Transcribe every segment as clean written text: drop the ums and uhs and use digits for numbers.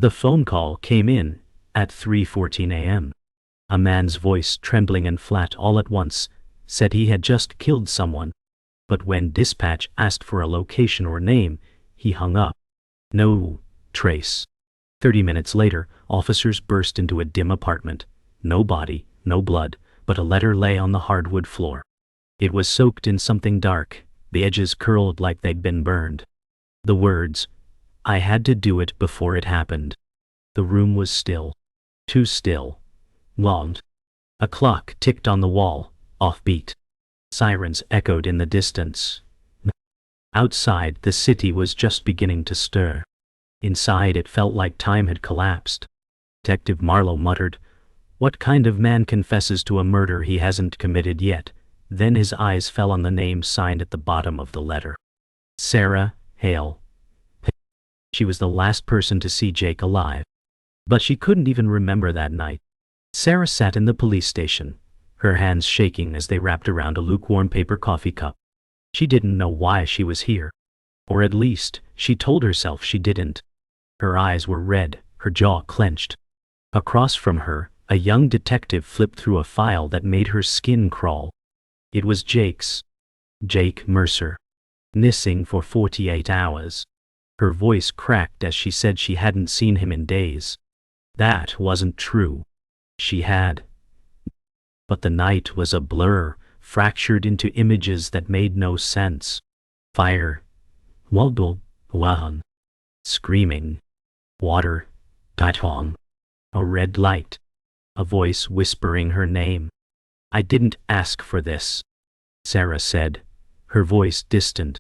The phone call came in at 3:14 a.m. A man's voice, trembling and flat all at once, said he had just killed someone. But when dispatch asked for a location or name, he hung up. No trace. 30 minutes later, officers burst into a dim apartment. No body, no blood, but a letter lay on the hardwood floor. It was soaked in something dark, the edges curled like they'd been burned. The words, "I had to do it before it happened." The room was still. Too still. Long. A clock ticked on the wall, offbeat. Sirens echoed in the distance. Outside, the city was just beginning to stir. Inside, it felt like time had collapsed. Detective Marlowe muttered, "What kind of man confesses to a murder he hasn't committed yet?" Then his eyes fell on the name signed at the bottom of the letter. Sarah Hale. She was the last person to see Jake alive. But she couldn't even remember that night. Sarah sat in the police station, her hands shaking as they wrapped around a lukewarm paper coffee cup. She didn't know why she was here. Or at least, she told herself she didn't. Her eyes were red, her jaw clenched. Across from her, a young detective flipped through a file that made her skin crawl. It was Jake's. Jake Mercer. Missing for 48 hours. Her voice cracked as she said she hadn't seen him in days. That wasn't true. She had. But the night was a blur, fractured into images that made no sense. Fire. Waldol. Wahan. Screaming. Water. Datong. A red light. A voice whispering her name. "I didn't ask for this," Sarah said, her voice distant.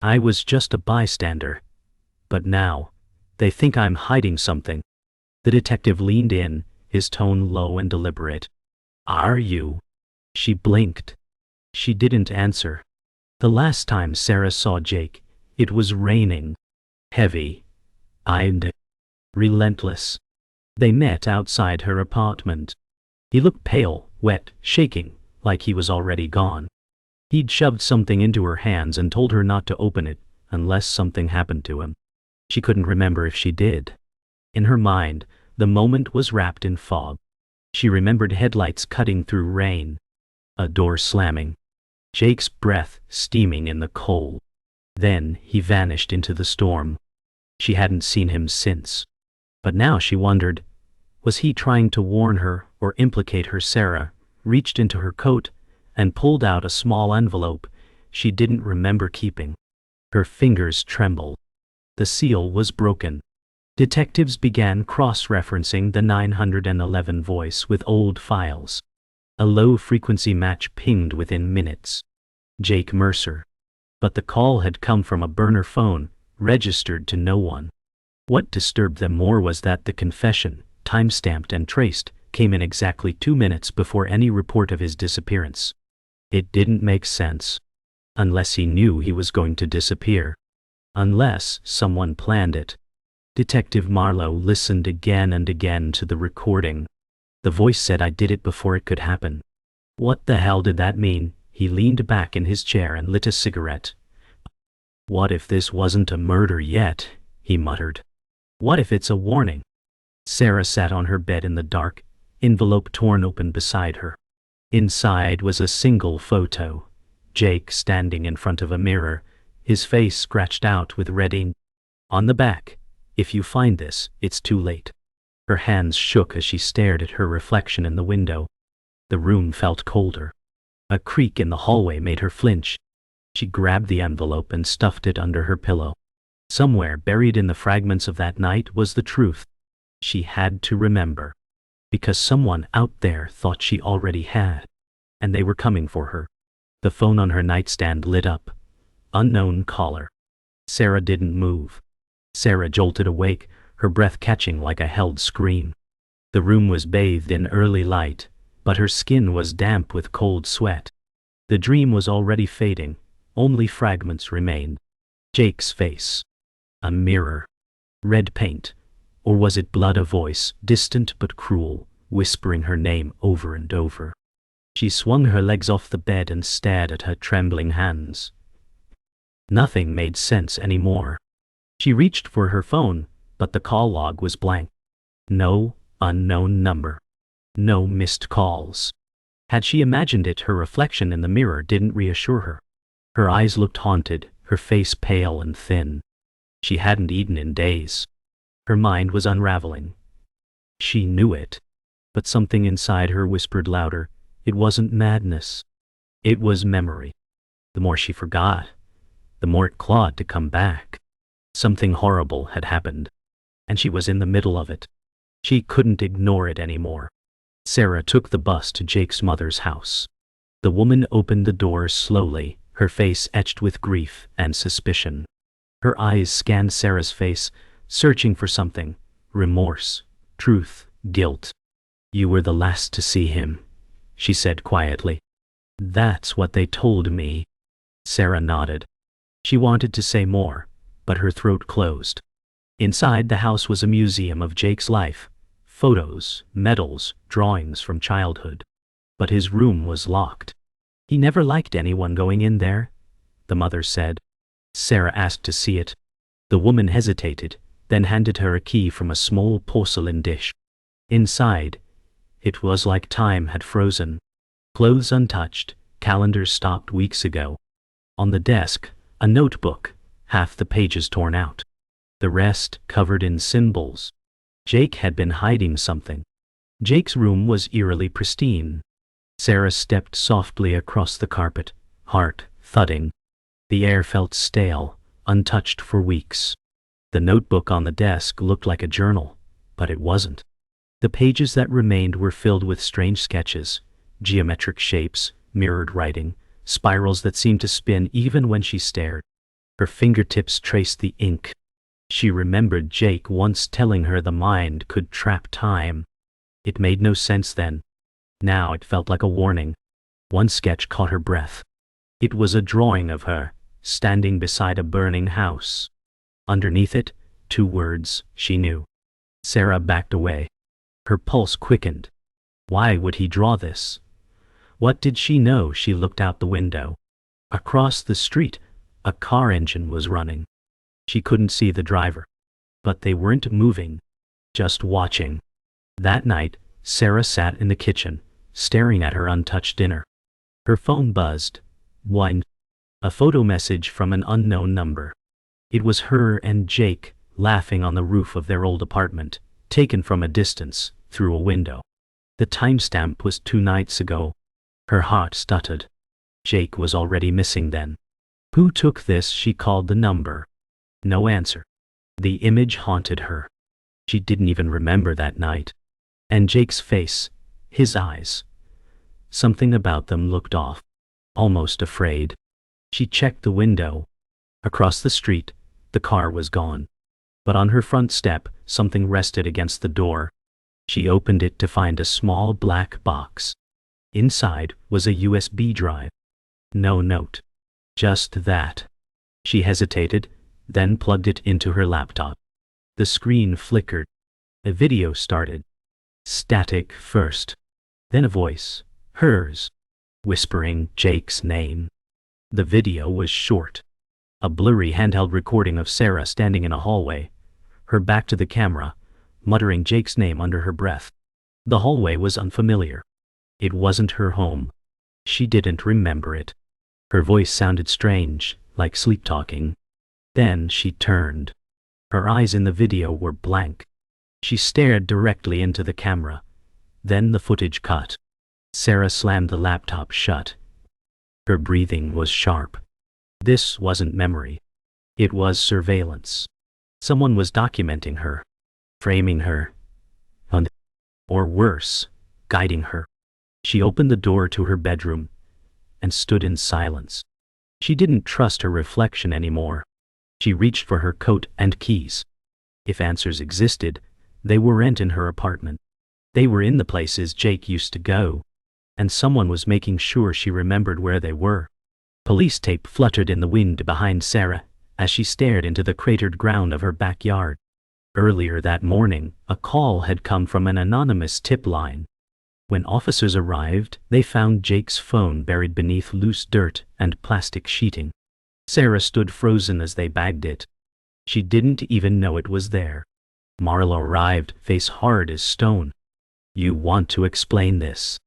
"I was just a bystander. But now, they think I'm hiding something." The detective leaned in, his tone low and deliberate. "Are you?" She blinked. She didn't answer. The last time Sarah saw Jake, it was raining. Heavy. And relentless. They met outside her apartment. He looked pale, wet, shaking, like he was already gone. He'd shoved something into her hands and told her not to open it, unless something happened to him. She couldn't remember if she did. In her mind, the moment was wrapped in fog. She remembered headlights cutting through rain. A door slamming. Jake's breath steaming in the cold. Then he vanished into the storm. She hadn't seen him since. But now she wondered, was he trying to warn her or implicate her? Sarah reached into her coat and pulled out a small envelope she didn't remember keeping. Her fingers trembled. The seal was broken. Detectives began cross-referencing the 911 voice with old files. A low-frequency match pinged within minutes. Jake Mercer. But the call had come from a burner phone, registered to no one. What disturbed them more was that the confession, time-stamped and traced, came in exactly 2 minutes before any report of his disappearance. It didn't make sense. Unless he knew he was going to disappear. Unless someone planned it. Detective Marlowe listened again and again to the recording. The voice said, "I did it before it could happen." What the hell did that mean? He leaned back in his chair and lit a cigarette. "What if this wasn't a murder yet?" he muttered. "What if it's a warning?" Sarah sat on her bed in the dark, envelope torn open beside her. Inside was a single photo. Jake standing in front of a mirror, his face scratched out with red ink. On the back, "If you find this, it's too late." Her hands shook as she stared at her reflection in the window. The room felt colder. A creak in the hallway made her flinch. She grabbed the envelope and stuffed it under her pillow. Somewhere buried in the fragments of that night was the truth. She had to remember. Because someone out there thought she already had. And they were coming for her. The phone on her nightstand lit up. Unknown caller. Sarah didn't move. Sarah jolted awake, her breath catching like a held scream. The room was bathed in early light, but her skin was damp with cold sweat. The dream was already fading, only fragments remained. Jake's face. A mirror. Red paint. Or was it blood? A voice, distant but cruel, whispering her name over and over. She swung her legs off the bed and stared at her trembling hands. Nothing made sense anymore. She reached for her phone, but the call log was blank. No unknown number. No missed calls. Had she imagined it, her reflection in the mirror didn't reassure her. Her eyes looked haunted, her face pale and thin. She hadn't eaten in days. Her mind was unraveling. She knew it. But something inside her whispered louder. It wasn't madness. It was memory. The more she forgot, the more it clawed to come back. Something horrible had happened, and she was in the middle of it. She couldn't ignore it anymore. Sarah took the bus to Jake's mother's house. The woman opened the door slowly, her face etched with grief and suspicion. Her eyes scanned Sarah's face, searching for something: remorse, truth, guilt. "You were the last to see him," she said quietly. "That's what they told me." Sarah nodded. She wanted to say more, but her throat closed. Inside the house was a museum of Jake's life. Photos, medals, drawings from childhood. But his room was locked. "He never liked anyone going in there," the mother said. Sarah asked to see it. The woman hesitated, then handed her a key from a small porcelain dish. Inside, it was like time had frozen. Clothes untouched, calendars stopped weeks ago. On the desk, a notebook, half the pages torn out. The rest covered in symbols. Jake had been hiding something. Jake's room was eerily pristine. Sarah stepped softly across the carpet, heart thudding. The air felt stale, untouched for weeks. The notebook on the desk looked like a journal, but it wasn't. The pages that remained were filled with strange sketches, geometric shapes, mirrored writing, spirals that seemed to spin even when she stared. Her fingertips traced the ink. She remembered Jake once telling her the mind could trap time. It made no sense then. Now it felt like a warning. One sketch caught her breath. It was a drawing of her, standing beside a burning house. Underneath it, 2 words she knew. Sarah backed away. Her pulse quickened. Why would he draw this? What did she know? She looked out the window. Across the street, a car engine was running. She couldn't see the driver. But they weren't moving, just watching. That night, Sarah sat in the kitchen, staring at her untouched dinner. Her phone buzzed. One. A photo message from an unknown number. It was her and Jake, laughing on the roof of their old apartment, taken from a distance, through a window. The timestamp was 2 nights ago. Her heart stuttered. Jake was already missing then. Who took this? She called the number. No answer. The image haunted her. She didn't even remember that night. And Jake's face, his eyes. Something about them looked off. Almost afraid. She checked the window. Across the street, the car was gone. But on her front step, something rested against the door. She opened it to find a small black box. Inside was a USB drive. No note. Just that. She hesitated, then plugged it into her laptop. The screen flickered. A video started. Static first. Then a voice, hers, whispering Jake's name. The video was short. A blurry handheld recording of Sarah standing in a hallway, her back to the camera, muttering Jake's name under her breath. The hallway was unfamiliar. It wasn't her home. She didn't remember it. Her voice sounded strange, like sleep-talking. Then she turned. Her eyes in the video were blank. She stared directly into the camera. Then the footage cut. Sarah slammed the laptop shut. Her breathing was sharp. This wasn't memory. It was surveillance. Someone was documenting her, framing her, or worse, guiding her. She opened the door to her bedroom and stood in silence. She didn't trust her reflection anymore. She reached for her coat and keys. If answers existed, they weren't in her apartment. They were in the places Jake used to go. And someone was making sure she remembered where they were. Police tape fluttered in the wind behind Sarah as she stared into the cratered ground of her backyard. Earlier that morning, a call had come from an anonymous tip line. When officers arrived, they found Jake's phone buried beneath loose dirt and plastic sheeting. Sarah stood frozen as they bagged it. She didn't even know it was there. Marla arrived, face hard as stone. You want to explain this?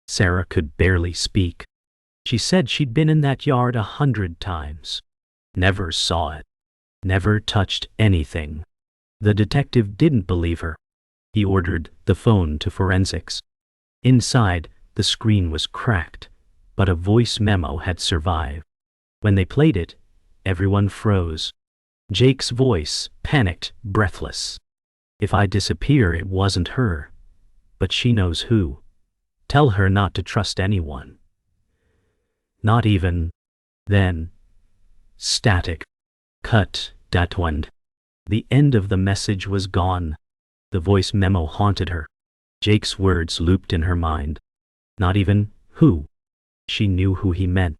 Sarah could barely speak. She said she'd been in that yard 100 times. Never saw it. Never touched anything. The detective didn't believe her. He ordered the phone to forensics. Inside, the screen was cracked, but a voice memo had survived. When they played it, everyone froze. Jake's voice, panicked, breathless. If I disappear, it wasn't her. But she knows who. Tell her not to trust anyone. Not even. Then. Static. Cut. That one. The end of the message was gone. The voice memo haunted her. Jake's words looped in her mind. Not even who. She knew who he meant.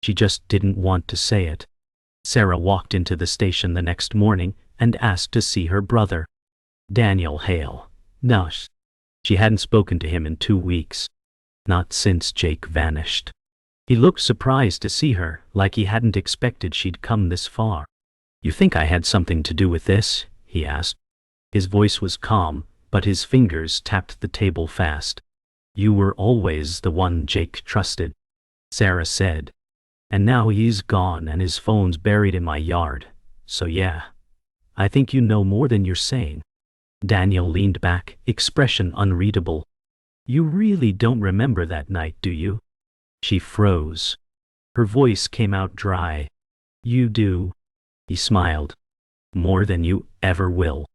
She just didn't want to say it. Sarah walked into the station the next morning and asked to see her brother. Daniel Hale. No. She hadn't spoken to him in 2 weeks. Not since Jake vanished. He looked surprised to see her, like he hadn't expected she'd come this far. You think I had something to do with this? He asked. His voice was calm, but his fingers tapped the table fast. You were always the one Jake trusted, Sarah said. And now he's gone and his phone's buried in my yard. So yeah, I think you know more than you're saying. Daniel leaned back, expression unreadable. You really don't remember that night, do you? She froze. Her voice came out dry. You do. He smiled. More than you ever will.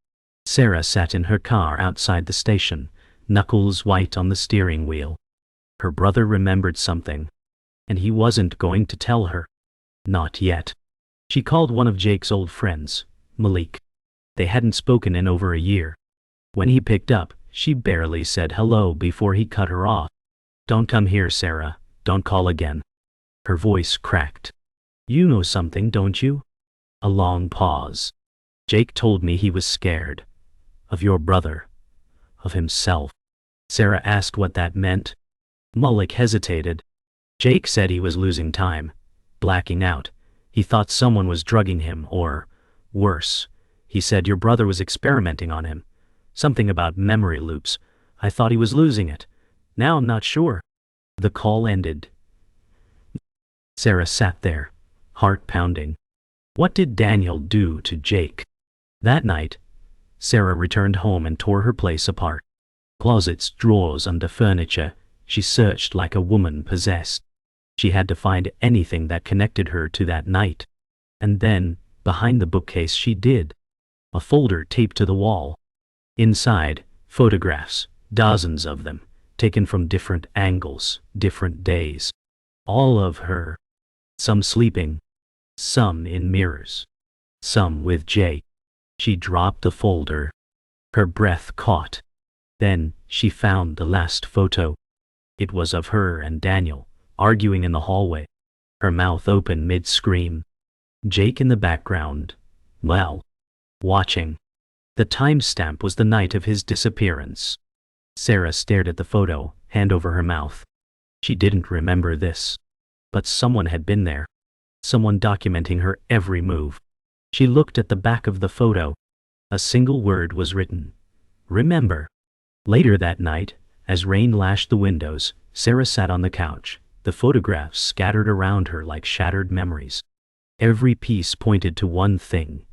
Sarah sat in her car outside the station, knuckles white on the steering wheel. Her brother remembered something, and he wasn't going to tell her. Not yet. She called one of Jake's old friends, Malik. They hadn't spoken in over a year. When he picked up, she barely said hello before he cut her off. Don't come here, Sarah. Don't call again. Her voice cracked. You know something, don't you? A long pause. Jake told me he was scared. Of your brother. Of himself. Sarah asked what that meant. Malik hesitated. Jake said he was losing time. Blacking out. He thought someone was drugging him, or, worse. He said your brother was experimenting on him. Something about memory loops. I thought he was losing it. Now I'm not sure. The call ended. Sarah sat there, heart pounding. What did Daniel do to Jake? That night, Sarah returned home and tore her place apart. Closets, drawers under furniture, she searched like a woman possessed. She had to find anything that connected her to that night. And then, behind the bookcase she did. A folder taped to the wall. Inside, photographs, dozens of them, taken from different angles, different days. All of her. Some sleeping. Some in mirrors. Some with Jake. She dropped the folder. Her breath caught. Then, she found the last photo. It was of her and Daniel, arguing in the hallway. Her mouth open mid-scream. Jake in the background. Well. Watching. The timestamp was the night of his disappearance. Sarah stared at the photo, hand over her mouth. She didn't remember this. But someone had been there. Someone documenting her every move. She looked at the back of the photo. A single word was written. Remember. Later that night, as rain lashed the windows, Sarah sat on the couch, the photographs scattered around her like shattered memories. Every piece pointed to one thing.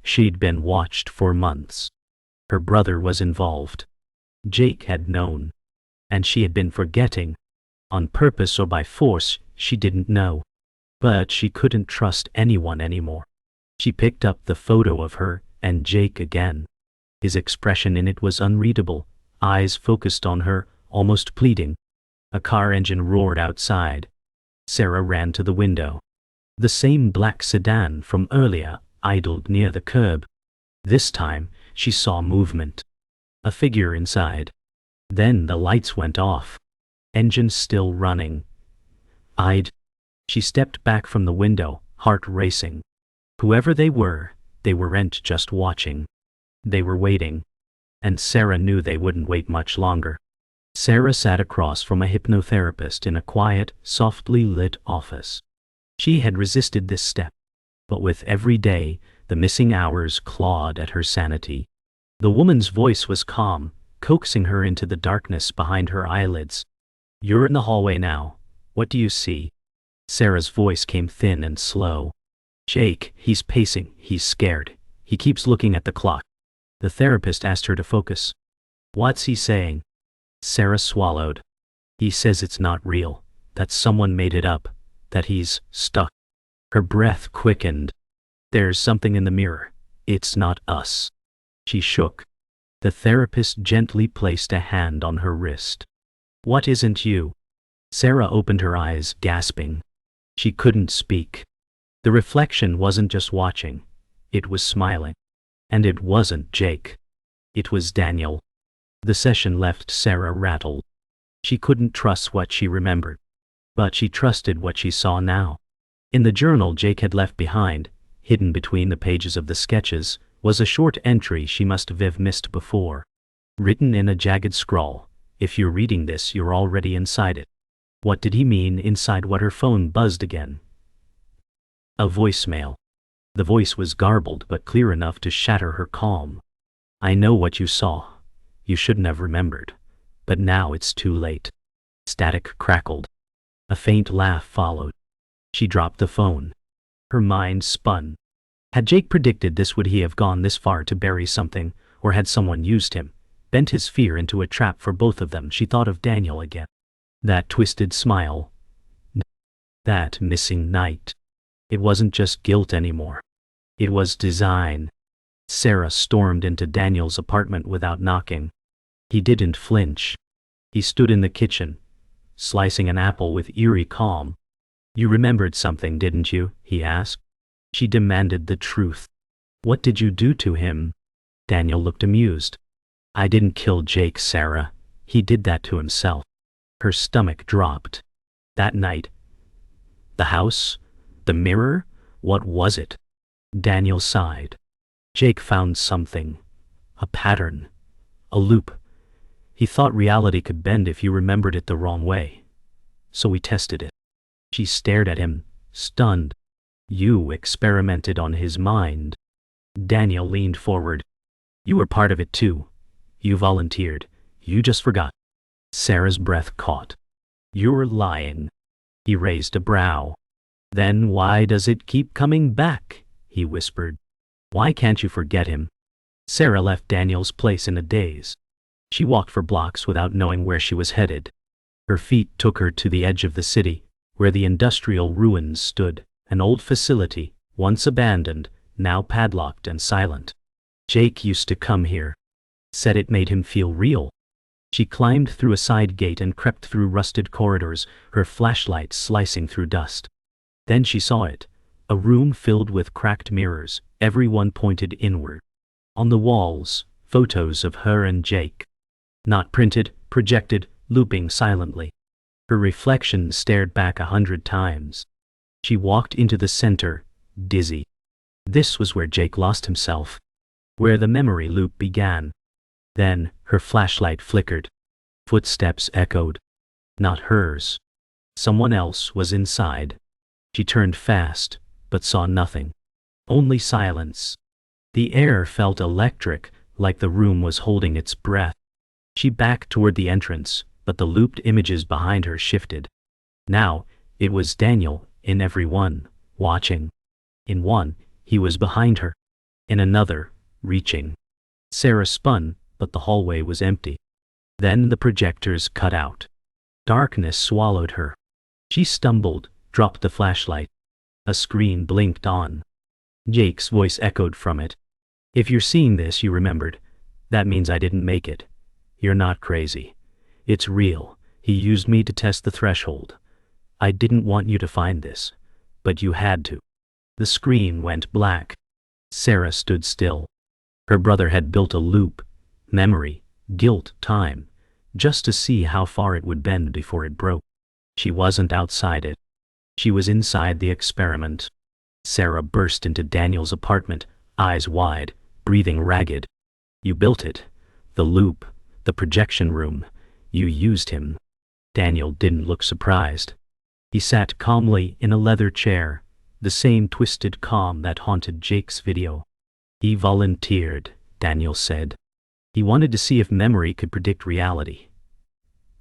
She'd been watched for months. Her brother was involved. Jake had known. And she had been forgetting. On purpose or by force, she didn't know. But she couldn't trust anyone anymore. She picked up the photo of her and Jake again. His expression in it was unreadable, eyes focused on her, almost pleading. A car engine roared outside. Sarah ran to the window. The same black sedan from earlier idled near the curb. This time, she saw movement. A figure inside. Then the lights went off. Engine still running. She stepped back from the window, heart racing. Whoever they weren't just watching. They were waiting. And Sarah knew they wouldn't wait much longer. Sarah sat across from a hypnotherapist in a quiet, softly lit office. She had resisted this step. But with every day, the missing hours clawed at her sanity. The woman's voice was calm, coaxing her into the darkness behind her eyelids. "You're in the hallway now. What do you see?" Sarah's voice came thin and slow. "Jake, he's pacing, he's scared. He keeps looking at the clock." The therapist asked her to focus. "What's he saying?" Sarah swallowed. "He says it's not real, that someone made it up, that he's stuck." Her breath quickened. "There's something in the mirror. It's not us." She shook. The therapist gently placed a hand on her wrist. "What isn't you?" Sarah opened her eyes, gasping. She couldn't speak. The reflection wasn't just watching, it was smiling. And it wasn't Jake. It was Daniel. The session left Sarah rattled. She couldn't trust what she remembered. But she trusted what she saw now. In the journal Jake had left behind, hidden between the pages of the sketches, was a short entry she must have missed before. Written in a jagged scrawl, "If you're reading this, you're already inside it." What did he mean inside? What? Her phone buzzed again. A voicemail. The voice was garbled but clear enough to shatter her calm. "I know what you saw. You shouldn't have remembered. But now it's too late." Static crackled. A faint laugh followed. She dropped the phone. Her mind spun. Had Jake predicted this? Would he have gone this far to bury something, or had someone used him, bent his fear into a trap for both of them? She thought of Daniel again. That twisted smile. That missing night. It wasn't just guilt anymore. It was design. Sarah stormed into Daniel's apartment without knocking. He didn't flinch. He stood in the kitchen, slicing an apple with eerie calm. "You remembered something, didn't you?" he asked. She demanded the truth. "What did you do to him?" Daniel looked amused. "I didn't kill Jake, Sarah. He did that to himself." Her stomach dropped. That night. The house? The mirror? What was it? Daniel sighed. Jake found something. A pattern. A loop. He thought reality could bend if you remembered it the wrong way. So we tested it. She stared at him, stunned. "You experimented on his mind." Daniel leaned forward. "You were part of it too. You volunteered. You just forgot." Sarah's breath caught. "You're lying." He raised a brow. "Then why does it keep coming back?" he whispered. "Why can't you forget him?" Sarah left Daniel's place in a daze. She walked for blocks without knowing where she was headed. Her feet took her to the edge of the city, where the industrial ruins stood, an old facility, once abandoned, now padlocked and silent. Jake used to come here. Said it made him feel real. She climbed through a side gate and crept through rusted corridors, her flashlight slicing through dust. Then she saw it, a room filled with cracked mirrors, every one pointed inward. On the walls, photos of her and Jake. Not printed, projected, looping silently. Her reflection stared back 100 times. She walked into the center, dizzy. This was where Jake lost himself. Where the memory loop began. Then, her flashlight flickered. Footsteps echoed. Not hers. Someone else was inside. She turned fast, but saw nothing. Only silence. The air felt electric, like the room was holding its breath. She backed toward the entrance, but the looped images behind her shifted. Now, it was Daniel, in every one, watching. In one, he was behind her. In another, reaching. Sarah spun, but the hallway was empty. Then the projectors cut out. Darkness swallowed her. She stumbled, dropped the flashlight. A screen blinked on. Jake's voice echoed from it. "If you're seeing this," you remembered, "that means I didn't make it. You're not crazy. It's real. He used me to test the threshold. I didn't want you to find this, but you had to." The screen went black. Sarah stood still. Her brother had built a loop, memory, guilt, time, just to see how far it would bend before it broke. She wasn't outside it. She was inside the experiment. Sarah burst into Daniel's apartment, eyes wide, breathing ragged. "You built it. The loop, the projection room. You used him." Daniel didn't look surprised. He sat calmly in a leather chair, the same twisted calm that haunted Jake's video. "He volunteered," Daniel said. He wanted to see if memory could predict reality.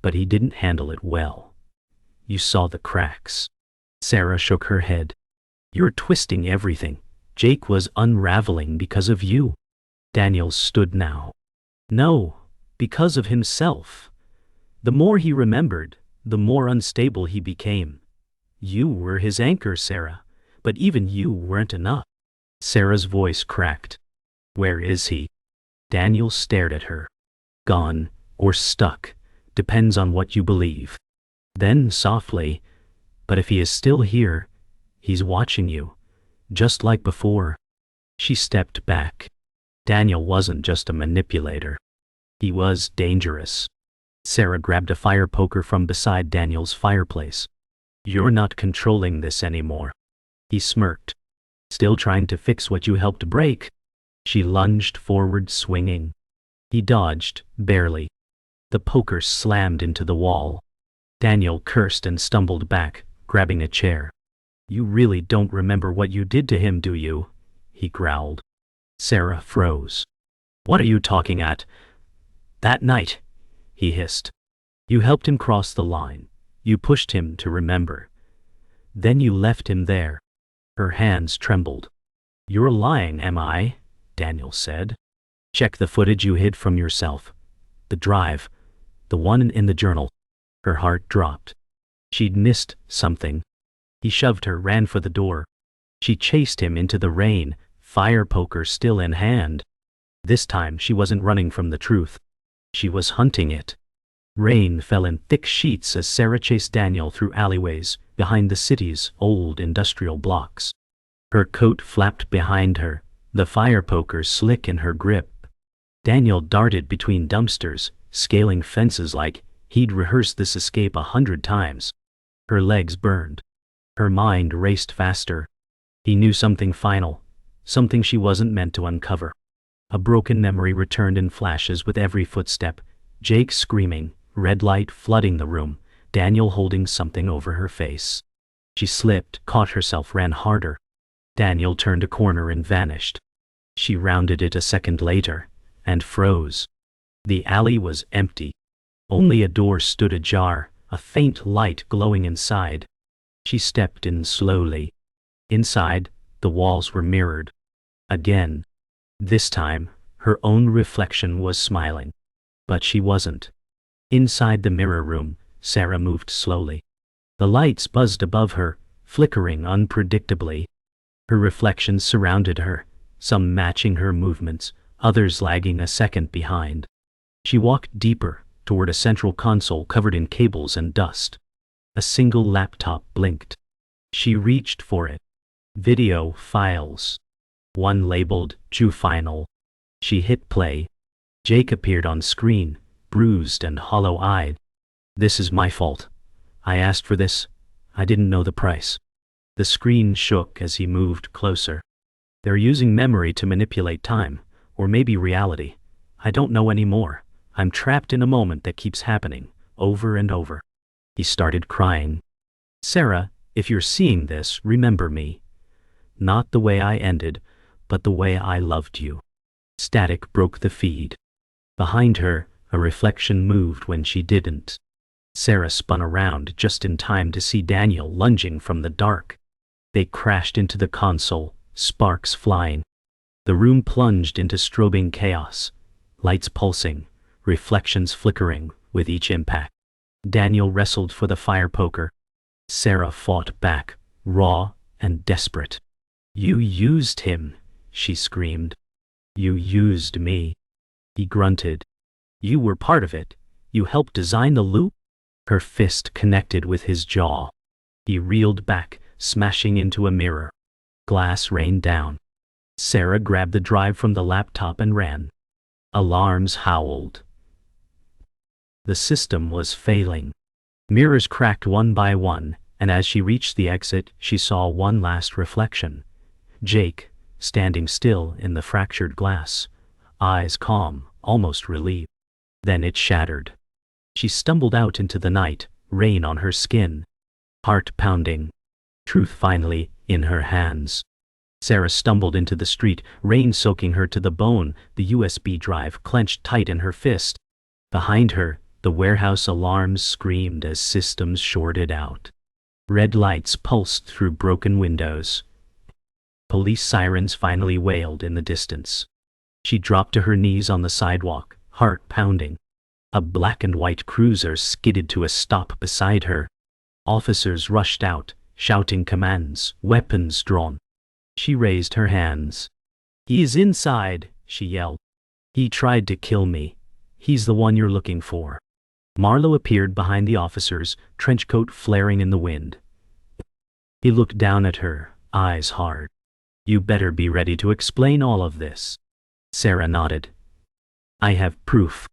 But he didn't handle it well. You saw the cracks. Sarah shook her head. You're twisting everything. Jake was unraveling because of you. Daniel stood now. No, because of himself. The more he remembered, the more unstable he became. You were his anchor, Sarah, but even you weren't enough. Sarah's voice cracked. Where is he? Daniel stared at her. Gone, or stuck, depends on what you believe. Then softly, but if he is still here, he's watching you, just like before. She stepped back. Daniel wasn't just a manipulator. He was dangerous. Sarah grabbed a fire poker from beside Daniel's fireplace. You're not controlling this anymore. He smirked. Still trying to fix what you helped break? She lunged forward, swinging. He dodged, barely. The poker slammed into the wall. Daniel cursed and stumbled back, grabbing a chair. You really don't remember what you did to him, do you? He growled. Sarah froze. What are you talking at? That night, he hissed. You helped him cross the line. You pushed him to remember. Then you left him there. Her hands trembled. You're lying, am I? Daniel said. Check the footage you hid from yourself. The drive. The one in the journal. Her heart dropped. She'd missed something. He shoved her, ran for the door. She chased him into the rain, fire poker still in hand. This time she wasn't running from the truth. She was hunting it. Rain fell in thick sheets as Sarah chased Daniel through alleyways behind the city's old industrial blocks. Her coat flapped behind her, the fire poker slick in her grip. Daniel darted between dumpsters, scaling fences like he'd rehearsed this escape 100 times. Her legs burned. Her mind raced faster. He knew something final, something she wasn't meant to uncover. A broken memory returned in flashes with every footstep. Jake screaming, red light flooding the room, Daniel holding something over her face. She slipped, caught herself, ran harder. Daniel turned a corner and vanished. She rounded it a second later, and froze. The alley was empty. Only a door stood ajar, a faint light glowing inside. She stepped in slowly. Inside, the walls were mirrored. Again. This time, her own reflection was smiling. But she wasn't. Inside the mirror room, Sarah moved slowly. The lights buzzed above her, flickering unpredictably. Her reflections surrounded her, some matching her movements, others lagging a second behind. She walked deeper, toward a central console covered in cables and dust. A single laptop blinked. She reached for it. Video files. One labeled Final. She hit play. Jake appeared on screen, bruised and hollow-eyed. This is my fault. I asked for this. I didn't know the price. The screen shook as he moved closer. They're using memory to manipulate time, or maybe reality. I don't know anymore. I'm trapped in a moment that keeps happening, over and over. He started crying. Sarah, if you're seeing this, remember me. Not the way I ended, but the way I loved you. Static broke the feed. Behind her, a reflection moved when she didn't. Sarah spun around just in time to see Daniel lunging from the dark. They crashed into the console, sparks flying. The room plunged into strobing chaos, lights pulsing, reflections flickering with each impact. Daniel wrestled for the fire poker. Sarah fought back, raw and desperate. You used him, she screamed. You used me. He grunted. You were part of it. You helped design the loop? Her fist connected with his jaw. He reeled back, smashing into a mirror. Glass rained down. Sarah grabbed the drive from the laptop and ran. Alarms howled. The system was failing. Mirrors cracked one by one, and as she reached the exit, she saw one last reflection. Jake, standing still in the fractured glass, eyes calm, almost relieved. Then it shattered. She stumbled out into the night, rain on her skin, heart pounding, truth finally in her hands. Sarah stumbled into the street, rain soaking her to the bone, the USB drive clenched tight in her fist. Behind her, the warehouse alarms screamed as systems shorted out. Red lights pulsed through broken windows. Police sirens finally wailed in the distance. She dropped to her knees on the sidewalk, heart pounding. A black and white cruiser skidded to a stop beside her. Officers rushed out, shouting commands, weapons drawn. She raised her hands. "He's inside," she yelled. "He tried to kill me. He's the one you're looking for." Marlowe appeared behind the officers, trenchcoat flaring in the wind. He looked down at her, eyes hard. "You better be ready to explain all of this." Sarah nodded. "I have proof."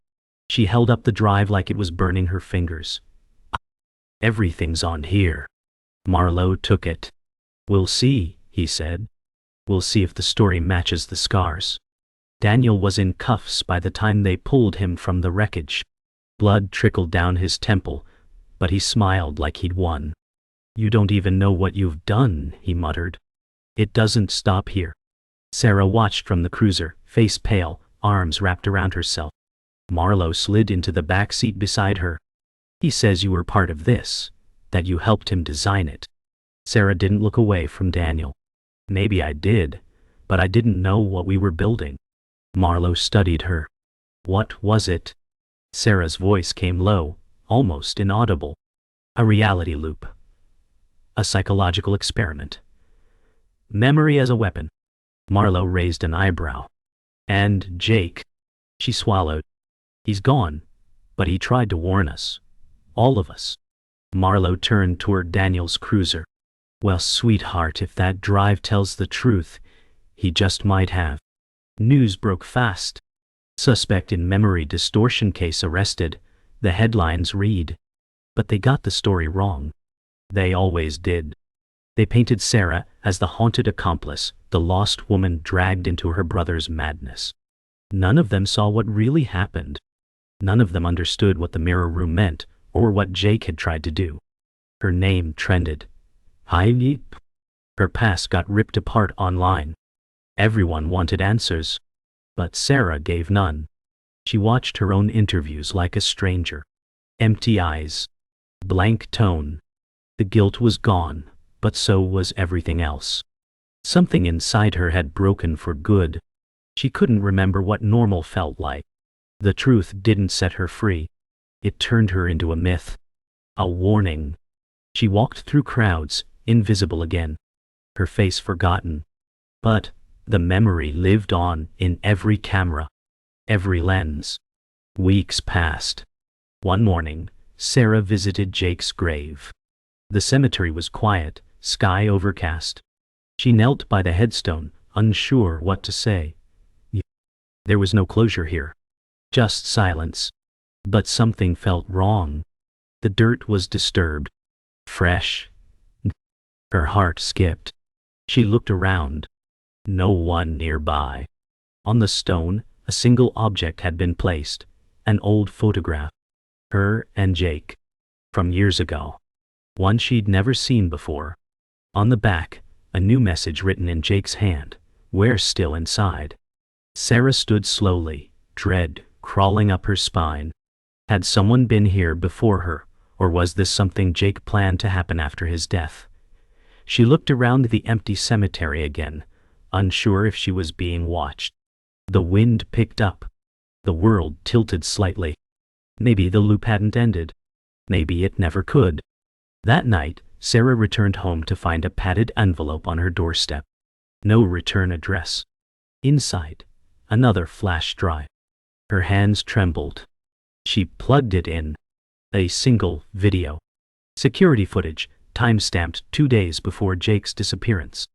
She held up the drive like it was burning her fingers. "Everything's on here." Marlowe took it. "We'll see," he said. "We'll see if the story matches the scars." Daniel was in cuffs by the time they pulled him from the wreckage. Blood trickled down his temple, but he smiled like he'd won. "You don't even know what you've done," he muttered. "It doesn't stop here." Sarah watched from the cruiser, face pale, arms wrapped around herself. Marlowe slid into the back seat beside her. "He says you were part of this, that you helped him design it." Sarah didn't look away from Daniel. "Maybe I did, but I didn't know what we were building." Marlowe studied her. "What was it?" Sarah's voice came low, almost inaudible. "A reality loop. A psychological experiment. Memory as a weapon." Marlowe raised an eyebrow. "And Jake?" She swallowed. "He's gone, but he tried to warn us. All of us." Marlowe turned toward Daniel's cruiser. "Well, sweetheart, if that drive tells the truth, he just might have." News broke fast. "Suspect in memory distortion case arrested," the headlines read. But they got the story wrong. They always did. They painted Sarah as the haunted accomplice, the lost woman dragged into her brother's madness. None of them saw what really happened. None of them understood what the mirror room meant, or what Jake had tried to do. Her name trended. Her past got ripped apart online. Everyone wanted answers. But Sarah gave none. She watched her own interviews like a stranger. Empty eyes. Blank tone. The guilt was gone, but so was everything else. Something inside her had broken for good. She couldn't remember what normal felt like. The truth didn't set her free. It turned her into a myth. A warning. She walked through crowds, invisible again. Her face forgotten. But the memory lived on in every camera, every lens. Weeks passed. One morning, Sarah visited Jake's grave. The cemetery was quiet, sky overcast. She knelt by the headstone, unsure what to say. There was no closure here. Just silence. But something felt wrong. The dirt was disturbed. Fresh. Her heart skipped. She looked around. No one nearby. On the stone, a single object had been placed. An old photograph. Her and Jake. From years ago. One she'd never seen before. On the back, a new message written in Jake's hand. "We're still inside." Sarah stood slowly, dread crawling up her spine. Had someone been here before her, or was this something Jake planned to happen after his death? She looked around the empty cemetery again, unsure if she was being watched. The wind picked up. The world tilted slightly. Maybe the loop hadn't ended. Maybe it never could. That night, Sarah returned home to find a padded envelope on her doorstep. No return address. Inside, another flash drive. Her hands trembled. She plugged it in. A single video. Security footage, time-stamped 2 days before Jake's disappearance.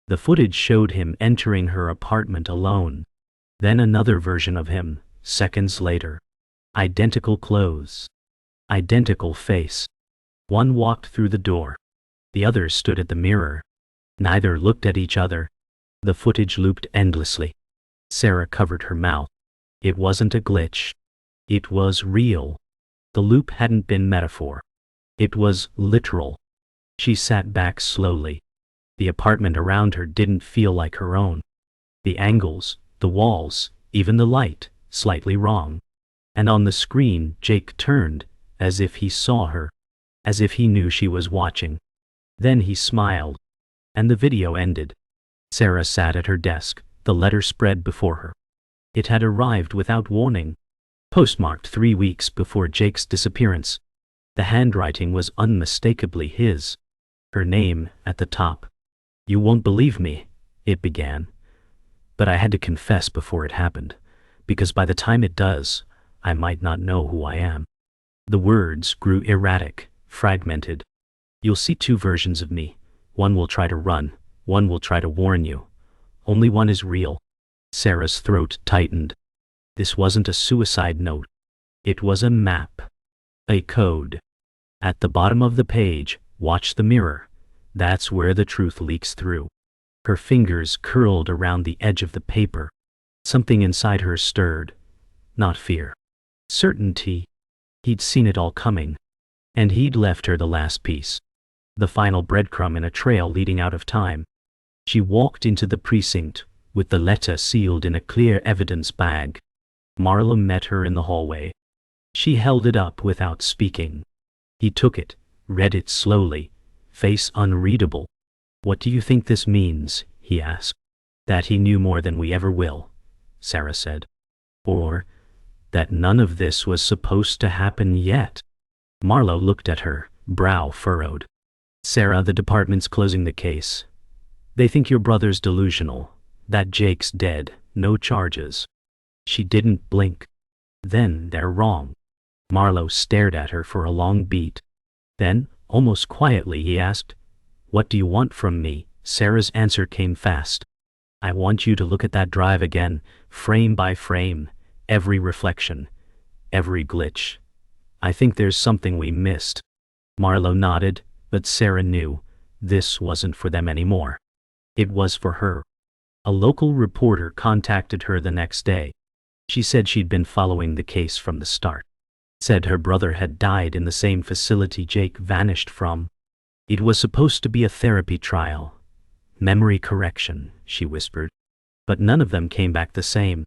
The footage showed him entering her apartment alone. Then another version of him, seconds later. Identical clothes. Identical face. One walked through the door. The other stood at the mirror. Neither looked at each other. The footage looped endlessly. Sarah covered her mouth. It wasn't a glitch. It was real. The loop hadn't been metaphor. It was literal. She sat back slowly. The apartment around her didn't feel like her own. The angles, the walls, even the light, slightly wrong. And on the screen, Jake turned, as if he saw her, as if he knew she was watching. Then he smiled, and the video ended. Sarah sat at her desk, the letter spread before her. It had arrived without warning, postmarked 3 weeks before Jake's disappearance. The handwriting was unmistakably his. Her name at the top. "You won't believe me," it began. "But I had to confess before it happened, because by the time it does, I might not know who I am." The words grew erratic, fragmented. "You'll see 2 versions of me. One will try to run, one will try to warn you. Only one is real." Sarah's throat tightened. This wasn't a suicide note. It was a map. A code. At the bottom of the page, "Watch the mirror. That's where the truth leaks through." Her fingers curled around the edge of the paper. Something inside her stirred. Not fear. Certainty. He'd seen it all coming. And he'd left her the last piece. The final breadcrumb in a trail leading out of time. She walked into the precinct, with the letter sealed in a clear evidence bag. Marlowe met her in the hallway. She held it up without speaking. He took it, read it slowly, face unreadable. "What do you think this means?" he asked. "That he knew more than we ever will," Sarah said. "Or that none of this was supposed to happen yet." Marlowe looked at her, brow furrowed. "Sarah, the department's closing the case. They think your brother's delusional, that Jake's dead, no charges." She didn't blink. "Then they're wrong." Marlowe stared at her for a long beat. Then, almost quietly, he asked, "What do you want from me?" Sarah's answer came fast. "I want you to look at that drive again, frame by frame, every reflection, every glitch. I think there's something we missed." Marlowe nodded, but Sarah knew this wasn't for them anymore. It was for her. A local reporter contacted her the next day. She said she'd been following the case from the start. Said her brother had died in the same facility Jake vanished from. It was supposed to be a therapy trial. Memory correction, she whispered. But none of them came back the same.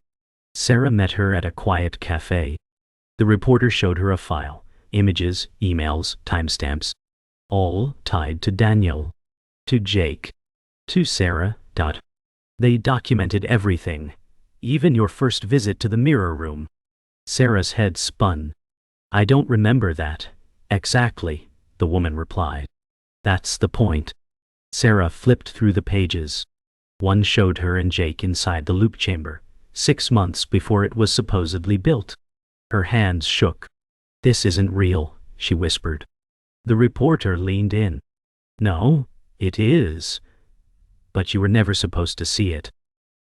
Sarah met her at a quiet cafe. The reporter showed her a file, images, emails, timestamps, all tied to Daniel, to Jake, to Sarah. They documented everything, even your first visit to the mirror room. Sarah's head spun. "I don't remember that. Exactly," the woman replied. "That's the point." Sarah flipped through the pages. One showed her and Jake inside the loop chamber, 6 months before it was supposedly built. Her hands shook. "This isn't real," she whispered. The reporter leaned in. "No, it is. But you were never supposed to see it."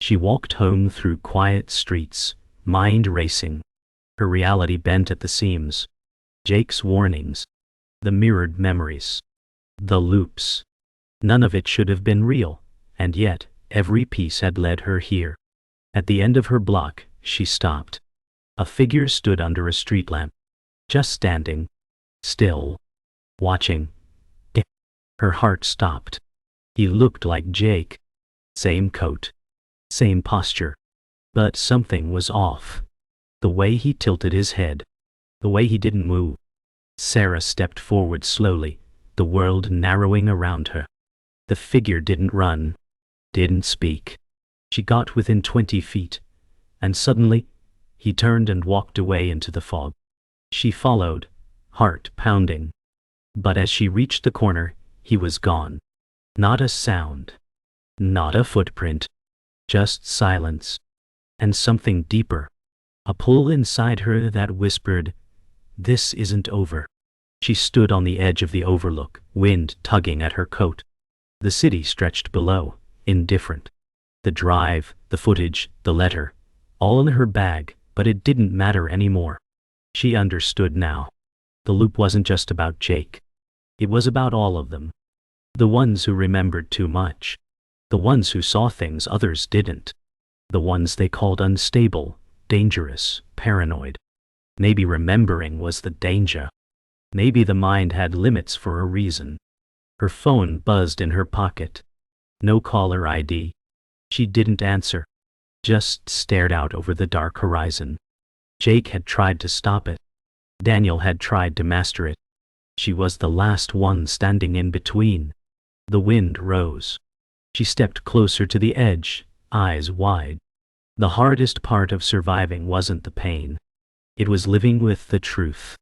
She walked home through quiet streets, mind racing. Her reality bent at the seams. Jake's warnings. The mirrored memories. The loops. None of it should have been real, and yet every piece had led her here. At the end of her block, she stopped. A figure stood under a street lamp, just standing, still, watching. Her heart stopped. He looked like Jake. Same coat, same posture. But something was off. The way he tilted his head, the way he didn't move. Sarah stepped forward slowly, the world narrowing around her. The figure didn't run, didn't speak. She got within 20 feet, and suddenly, he turned and walked away into the fog. She followed, heart pounding. But as she reached the corner, he was gone. Not a sound, not a footprint, just silence, and something deeper. A pull inside her that whispered, "This isn't over." She stood on the edge of the overlook, wind tugging at her coat. The city stretched below, indifferent. The drive, the footage, the letter, all in her bag, but it didn't matter anymore. She understood now. The loop wasn't just about Jake. It was about all of them. The ones who remembered too much. The ones who saw things others didn't. The ones they called unstable, dangerous, paranoid. Maybe remembering was the danger. Maybe the mind had limits for a reason. Her phone buzzed in her pocket. No caller ID. She didn't answer, just stared out over the dark horizon. Jake had tried to stop it. Daniel had tried to master it. She was the last one standing in between. The wind rose. She stepped closer to the edge, eyes wide. The hardest part of surviving wasn't the pain. It was living with the truth.